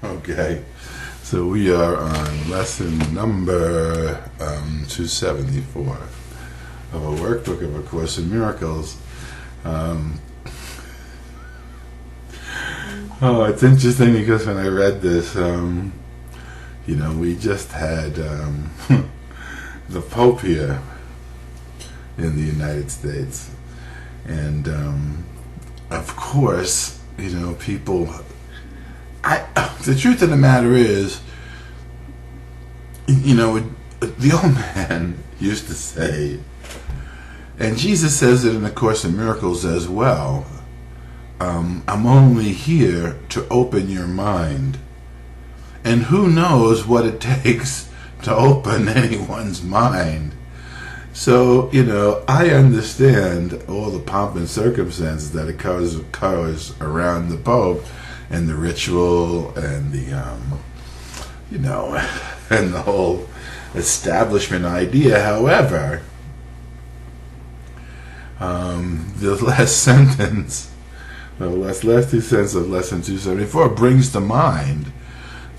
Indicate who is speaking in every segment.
Speaker 1: Okay, so we are on lesson number 274 of a workbook of A Course in Miracles. It's interesting because when I read this, we just had the Pope here in the United States, and of course, people. The truth of the matter is, the old man used to say, and Jesus says it in A Course in Miracles as well, I'm only here to open your mind. And who knows what it takes to open anyone's mind. So, I understand all the pomp and circumstances that occurs around the Pope, and the ritual, and the and the whole establishment idea. However, the last two sentences of lesson 274 brings to mind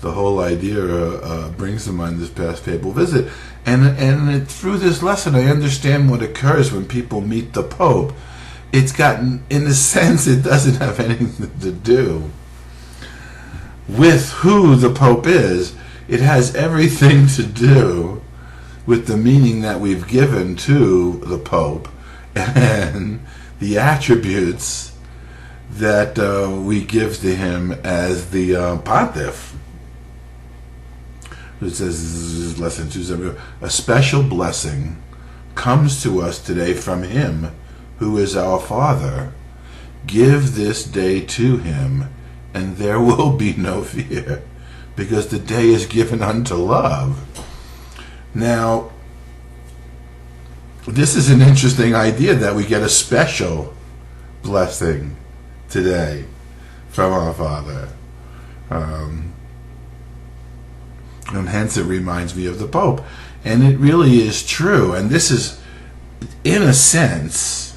Speaker 1: the whole idea, brings to mind this past papal visit, and through this lesson I understand what occurs when people meet the Pope. It's gotten, in a sense, it doesn't have anything to do with who the Pope is. It has everything to do with the meaning that we've given to the Pope and the attributes that we give to him as the Pontiff. It says, this is lesson 270, a special blessing comes to us today from him who is our Father. Give this day to him, and there will be no fear, because the day is given unto love. Now, this is an interesting idea that we get a special blessing today from our Father. And hence it reminds me of the Pope. And it really is true. And this is, in a sense,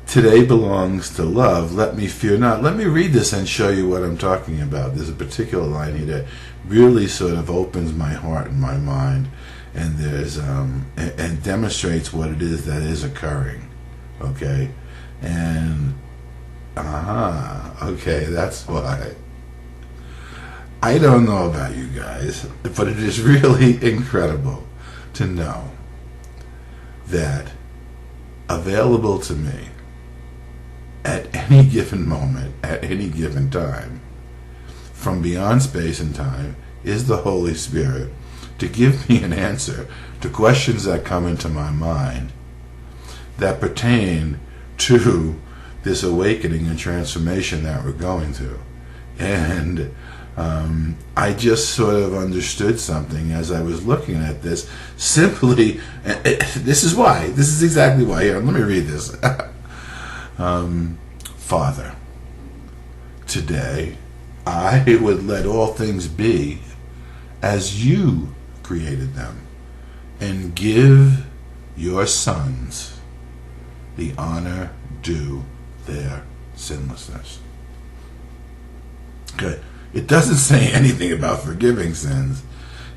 Speaker 1: today belongs to love. Let me fear not. Let me read this and show you what I'm talking about. There's a particular line here that really sort of opens my heart and my mind, and there's and demonstrates what it is that is occurring. Okay, and okay, that's why. I don't know about you guys, but it is really incredible to know that available to me at any given moment, at any given time, from beyond space and time, is the Holy Spirit to give me an answer to questions that come into my mind that pertain to this awakening and transformation that we're going through. And I just sort of understood something as I was looking at this. Simply, this is exactly why. Here, let me read this. Father, today I would let all things be as you created them, and give your sons the honor due their sinlessness. Okay. It doesn't say anything about forgiving sins.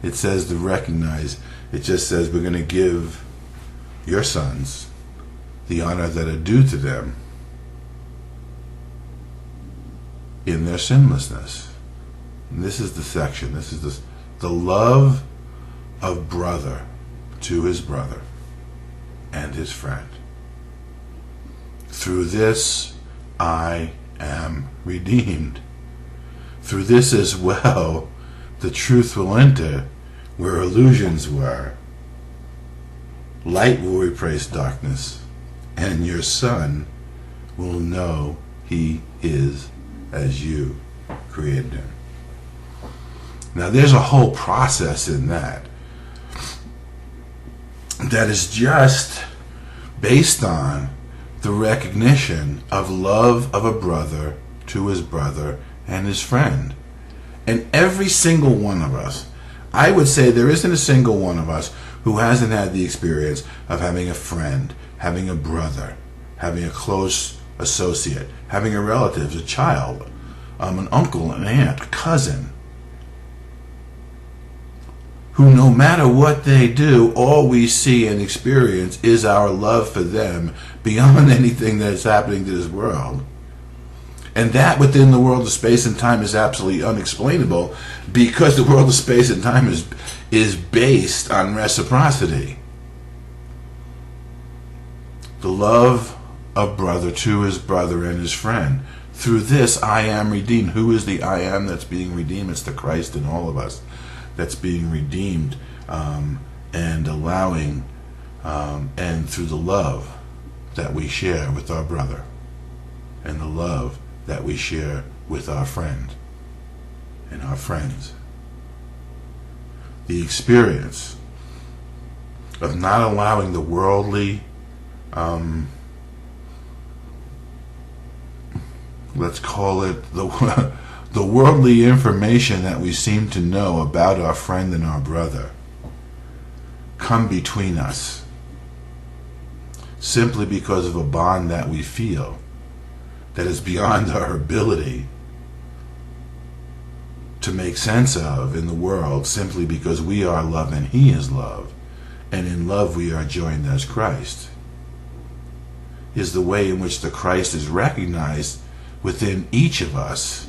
Speaker 1: It says to recognize. It just says we're going to give your sons the honor that are due to them in their sinlessness. And this is the section. This is the love of brother to his brother and his friend. Through this I am redeemed. Through this as well, the truth will enter where illusions were. Light will replace darkness, and your son will know he is as you created him. Now there's a whole process in that is just based on the recognition of love of a brother to his brother and his friend. And every single one of us, I would say there isn't a single one of us who hasn't had the experience of having a friend, having a brother, having a close associate, having a relative, a child, an uncle, an aunt, a cousin, who no matter what they do, all we see and experience is our love for them beyond anything that's happening to this world. And that within the world of space and time is absolutely unexplainable, because the world of space and time is based on reciprocity. The love of brother to his brother and his friend. Through this I am redeemed. Who is the I am that's being redeemed? It's the Christ in all of us that's being redeemed, and allowing, and through the love that we share with our brother, and the love that we share with our friend and our friends. The experience of not allowing the worldly, let's call it the worldly information that we seem to know about our friend and our brother, come between us simply because of a bond that we feel that is beyond our ability to make sense of in the world, simply because we are love and he is love, and in love we are joined as Christ, is the way in which the Christ is recognized within each of us.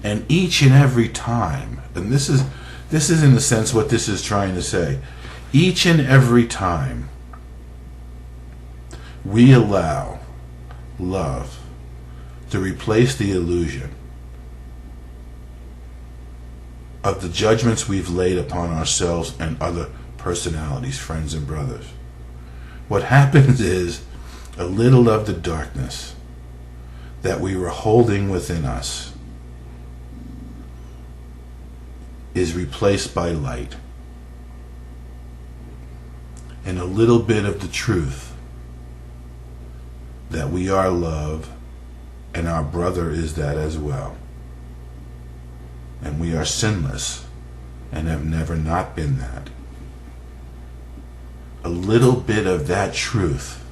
Speaker 1: And each and every time, and this is in a sense what this is trying to say, each and every time we allow love to replace the illusion of the judgments we've laid upon ourselves and other personalities, friends and brothers, what happens is a little of the darkness that we were holding within us is replaced by light, and a little bit of the truth that we are love and our brother is that as well, and we are sinless and have never not been that. A little bit of that truth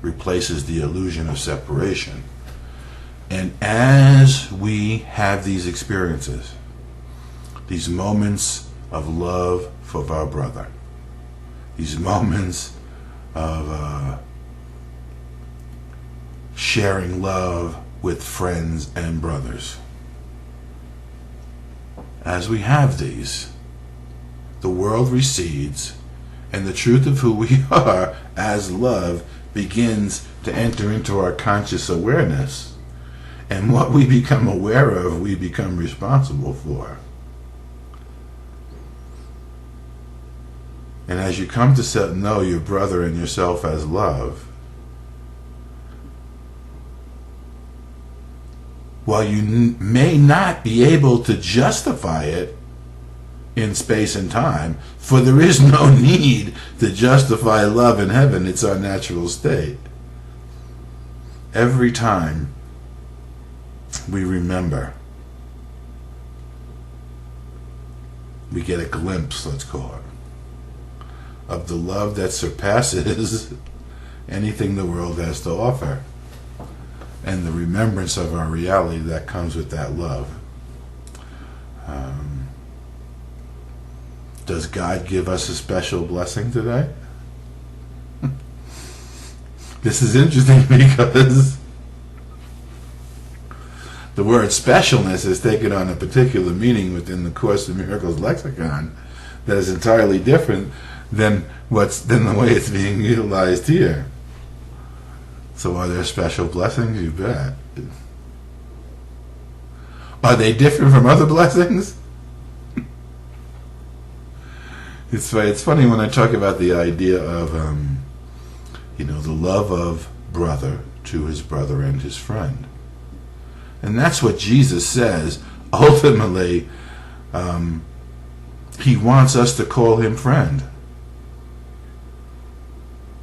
Speaker 1: replaces the illusion of separation. And as we have these experiences, these moments of love for our brother, these moments of sharing love with friends and brothers, as we have these, the world recedes, and the truth of who we are as love begins to enter into our conscious awareness. And what we become aware of, we become responsible for. And as you come to know your brother and yourself as love, while you may not be able to justify it in space and time, for there is no need to justify love in heaven, it's our natural state. Every time we remember, we get a glimpse, let's call it, of the love that surpasses anything the world has to offer, and the remembrance of our reality that comes with that love. Does God give us a special blessing today? This is interesting because the word specialness is taken on a particular meaning within the Course in Miracles lexicon that is entirely different than the way it's being utilized here. So are there special blessings? You bet. Are they different from other blessings? It's funny when I talk about the idea of the love of brother to his brother and his friend. And that's what Jesus says. Ultimately, he wants us to call him friend.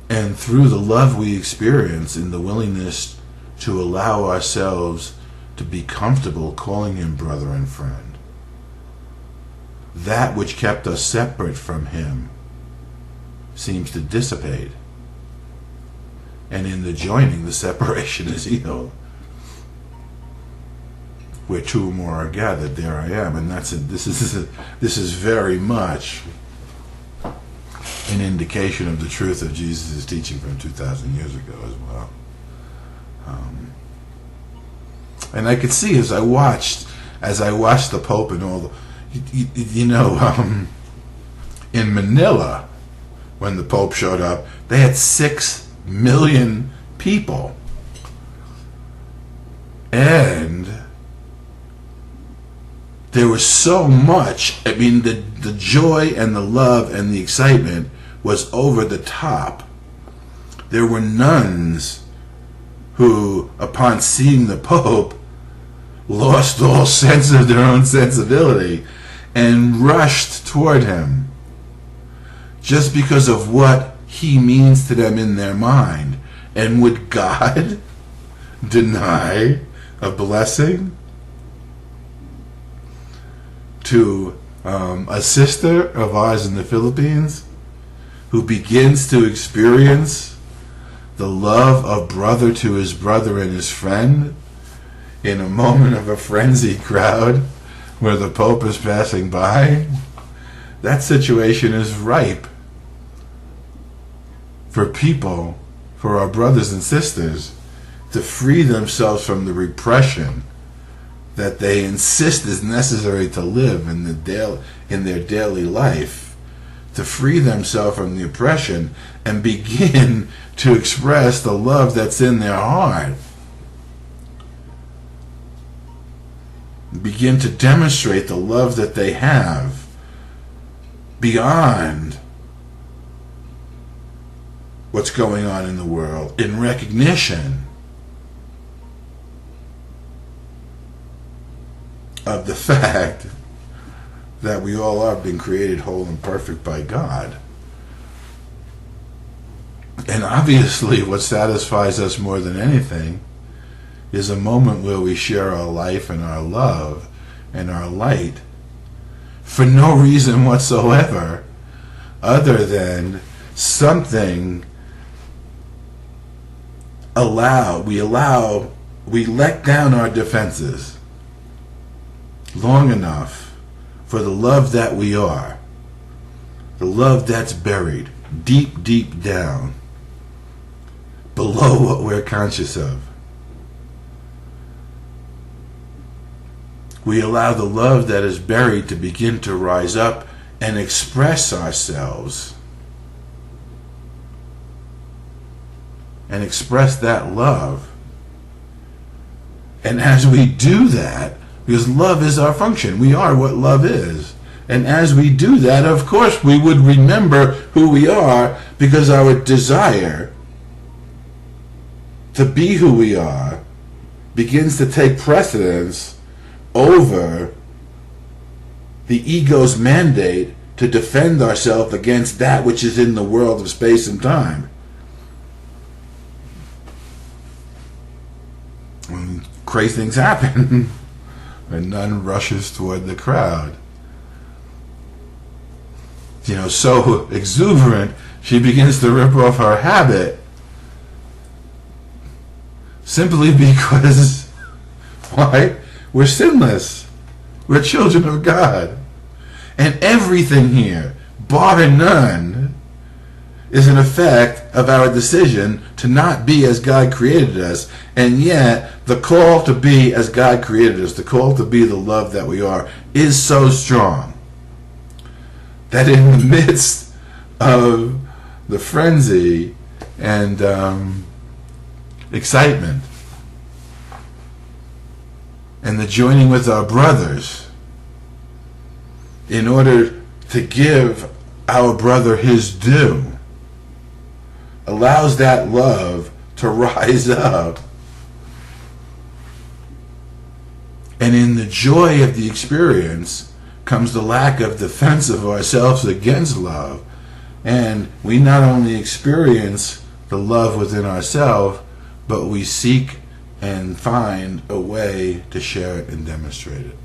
Speaker 1: And through the love we experience in the willingness to allow ourselves to be comfortable calling him brother and friend, that which kept us separate from him seems to dissipate. And in the joining, the separation is healed. Where two or more are gathered, there I am. And this is very much an indication of the truth of Jesus' teaching from 2,000 years ago as well. And I could see as I watched the Pope and all the, in Manila, when the Pope showed up, they had 6 million people. And there was so much, I mean, the joy and the love and the excitement was over the top. There were nuns who, upon seeing the Pope, lost all sense of their own sensibility and rushed toward him just because of what he means to them in their mind. And would God deny a blessing to a sister of ours in the Philippines who begins to experience the love of brother to his brother and his friend in a moment of a frenzied crowd where the Pope is passing by? That situation is ripe for people, for our brothers and sisters, to free themselves from the repression that they insist is necessary to live in their daily life, to free themselves from the oppression and begin to express the love that's in their heart. Begin to demonstrate the love that they have beyond what's going on in the world, in recognition of the fact that we all are being created whole and perfect by God. And obviously what satisfies us more than anything is a moment where we share our life and our love and our light for no reason whatsoever other than something we let down our defenses long enough for the love that we are, the love that's buried deep, deep down below what we're conscious of. We allow the love that is buried to begin to rise up and express ourselves and express that love. And as we do that, because love is our function, we are what love is. And as we do that, of course, we would remember who we are, because our desire to be who we are begins to take precedence over the ego's mandate to defend ourselves against that which is in the world of space and time. When crazy things happen, a nun rushes toward the crowd. So exuberant, she begins to rip off her habit simply because, why? We're sinless. We're children of God. And everything here, bar none, is an effect of our decision to not be as God created us. And yet, the call to be as God created us, the call to be the love that we are, is so strong that in the midst of the frenzy and excitement and the joining with our brothers in order to give our brother his due, allows that love to rise up. And in the joy of the experience comes the lack of defense of ourselves against love. And we not only experience the love within ourselves, but we seek and find a way to share it and demonstrate it.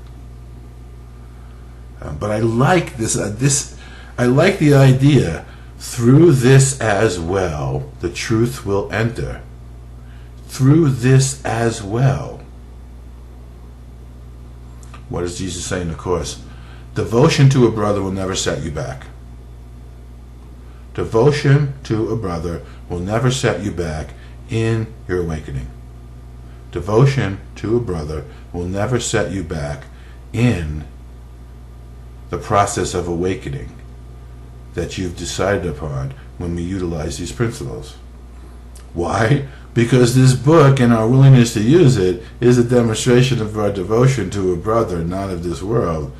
Speaker 1: But I like this. I like the idea Through this as well, the truth will enter. Through this as well. What does Jesus say in the Course? Devotion to a brother will never set you back. Devotion to a brother will never set you back in your awakening. Devotion to a brother will never set you back in the process of awakening that you've decided upon when we utilize these principles. Why? Because this book and our willingness to use it is a demonstration of our devotion to a brother not of this world,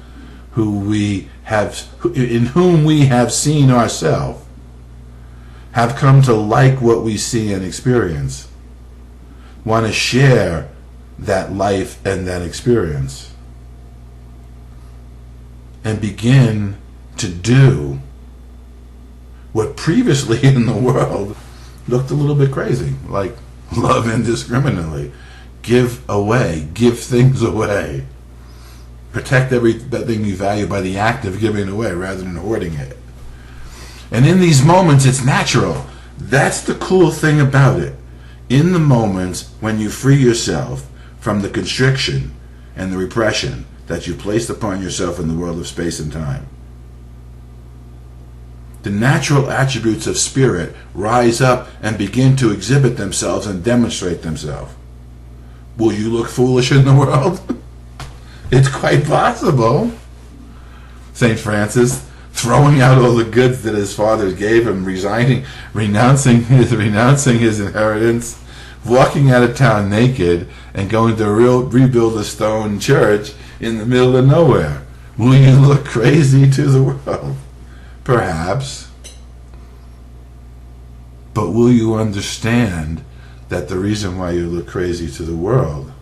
Speaker 1: in whom we have seen ourselves, have come to like what we see and experience, want to share that life and that experience, and begin to do what previously in the world looked a little bit crazy, like love indiscriminately, give things away, protect everything you value by the act of giving it away rather than hoarding it. And in these moments, it's natural. That's the cool thing about it. In the moments when you free yourself from the constriction and the repression that you placed upon yourself in the world of space and time, the natural attributes of spirit rise up and begin to exhibit themselves and demonstrate themselves. Will you look foolish in the world? It's quite possible. St. Francis, throwing out all the goods that his fathers gave him, renouncing his inheritance, walking out of town naked, and going to rebuild a stone church in the middle of nowhere. Will you look crazy to the world? Perhaps. But will you understand that the reason why you look crazy to the world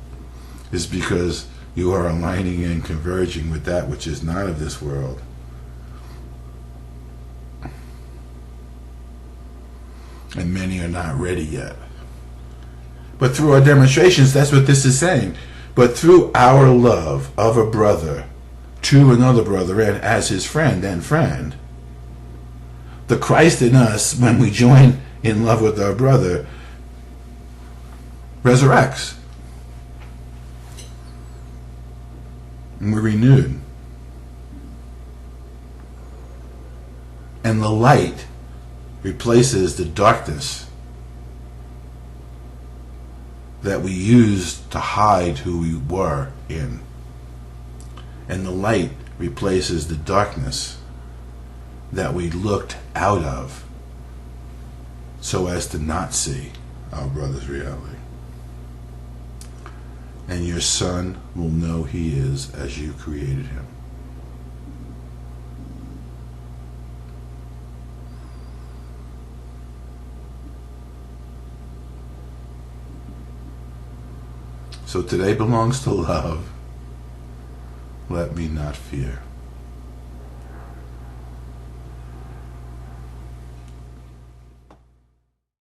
Speaker 1: is because you are aligning and converging with that which is not of this world? And many are not ready yet. But through our demonstrations, that's what this is saying. But through our love of a brother to another brother and as his friend and friend, the Christ in us, when we join in love with our brother, resurrects. And we're renewed. And the light replaces the darkness that we used to hide who we were in. And the light replaces the darkness that we looked out of so as to not see our brother's reality. And your son will know he is as you created him. So today belongs to love. Let me not fear.